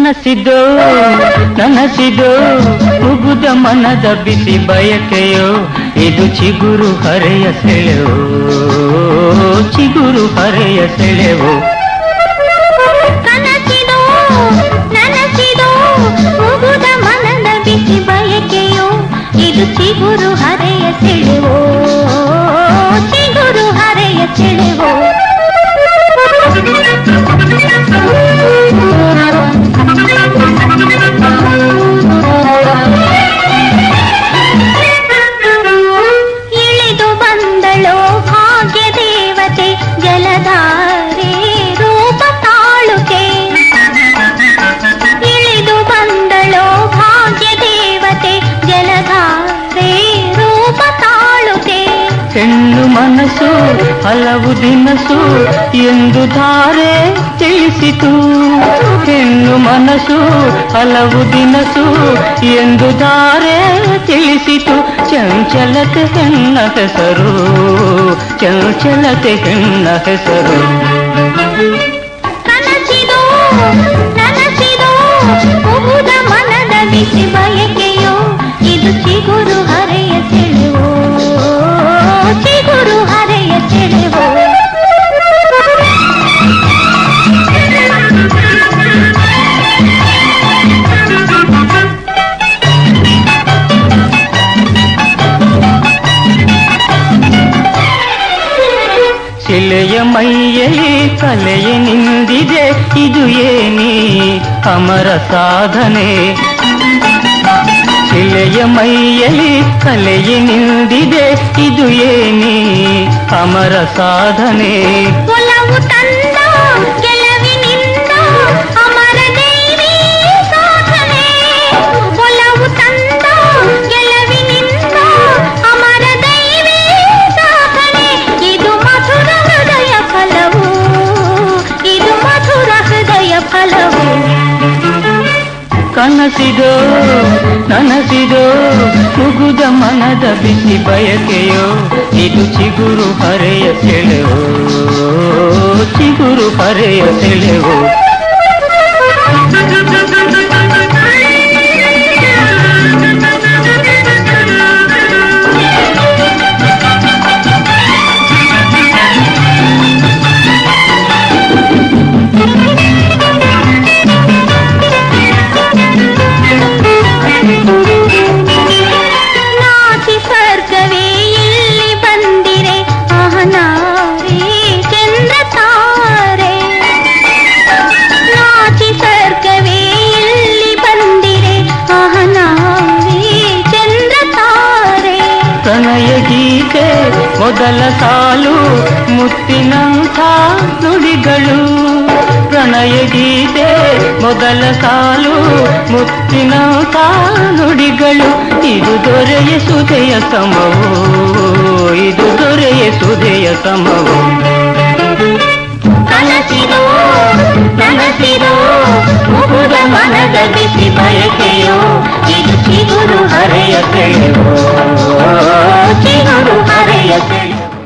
ಕನಸಿದೋ ನನಸಿದೋ ಉಗುದ ಮನದ ಬಿಸಿ ಬಯಕೆಯೋ ಇದು ಚಿಗುರು ಹರೆಯ ಸೆಳೆವೋ ಚಿಗುರು ಹರೆಯ ಸೆಳೆವೋ ಕನಸಿದೋ ನನಸಿದೋ ಉಗುದ ಮನದ ಬಿಸಿ ಬಯಕೆಯೋ ಇದು ಚಿಗುರು ಹರೆಯ ಸೆಳೆವೋ ಚಿಗುರು ಹರೆಯ ಸೆಳೆವೋ ಇಳಿದು ಬಂದಳೋ ಭಾಗ್ಯ ದೇವತೆ ಜಲಧಾರೆ ರೂಪ ತಾಳುಕೆ ಇಳಿದು ಬಂದಳೋ ಭಾಗ್ಯ ದೇವತೆ ಜಲಧಾರೆ ರೂಪ ತಾಳುಕೆ ಹೆಣ್ಣು ಮನಸ್ಸು ಹಲವು ದಿನಸು ಎಂದು ಧಾರೆ ತಿಳಿಸಿತು ಹೆಣ್ಣು ಮನಸ್ಸು ಹಲವು ದಿನಸು ಎಂದು ಧಾರೆ ತಿಳಿಸಿತು ಚಂಚಲತೆ ಹೆಣ್ಣ ಹೆಸರು ಚಂಚಲತೆ ಹೆಣ್ಣ ಹೆಸರು ಕನಸಿದೋ ನನಸಿದೋ ಉಗುದ ಮನದ ಬಿಸಿ ಬಯಕೆಯೋ ಇದು ಚಿಗುರು ಹರೆಯ ಸೆಳೆವೋ ಚಿಗುರು ಹರೆಯ ಸೆಳೆವೋ ಶಿಲೆಯ ಮೈಯಲ್ಲಿ ಕಲೆಯ ನಿಂದಿದೆ ಇದು ಏನಿ ಅಮರ ಸಾಧನೆ ಶಿಲೆಯ ಮೈಯಲ್ಲಿ ಕಲೆಯ ನಿಂದಿದೆ ಇದು ಏನಿ ಅಮರ ಸಾಧನೆ ಒಲವು ತಂದ ಗೆಲುವಿನಿಂದ ಅಮರ ದೇವಿ ಸಾಧನೆ ಒಲವು ತಂದ ಗೆಲುವಿನಿಂದ ಅಮರ ದೇವಿ ಸಾಧನೆ ಇದು ಮಧುರ ಹೃದಯ ಫಲವು ಇದು ಮಧುರ ಹೃದಯ ಫಲವು ಕನಸಿದೋ ನನಸಿದೋ ಉಗುದ ಮನದ ಬಿಸಿ ಬಯಕೆಯೋ ಇದು ಚಿಗುರು ಹರೆಯ ಸೆಳೆವೋ ಚಿಗುರು ಹರೆಯ ಸೆಳೆವೋ ನಾಚಿ ಸ್ವರ್ಗವೇ ಇಲ್ಲಿ ಬಂದಿರೆ ಅಹನಾರಿ ಚಂದ್ರ ತಾರೆ ನಾಚಿ ಸ್ವರ್ಗವೇ ಇಲ್ಲಿ ಬಂದಿರೆ ಅಹನಾರಿ ಚಂದ್ರ ತಾರೆ ಪ್ರಣಯ ಗೀತೆ ಮೊದಲ ಸಾಲು ಮುತ್ತಿನಂಥ ನುಡಿಗಳು ಪ್ರಣಯ ಗೀತೆ ಮೊದಲ ಸಾಲು ಮುತ್ತಿನಂಥ ನುಡಿಗಳು ಇದು ದೊರೆಯ ಸುಧೆಯ ಸಮವು ಇದು ದೊರೆಯ ಸುಧೆಯ ಸಮವು ಕನಸಿದೋ ನನಸಿದೋ ಉಗುದ ಮನದ ಬಿಸಿ ಬಯಕೆಯೋ ಇದು ಚಿಗುರು ಹರೆಯ ಸೆಳೆವೋ ಚಿಗುರು ಹರೆಯ ಸೆಳೆವೋ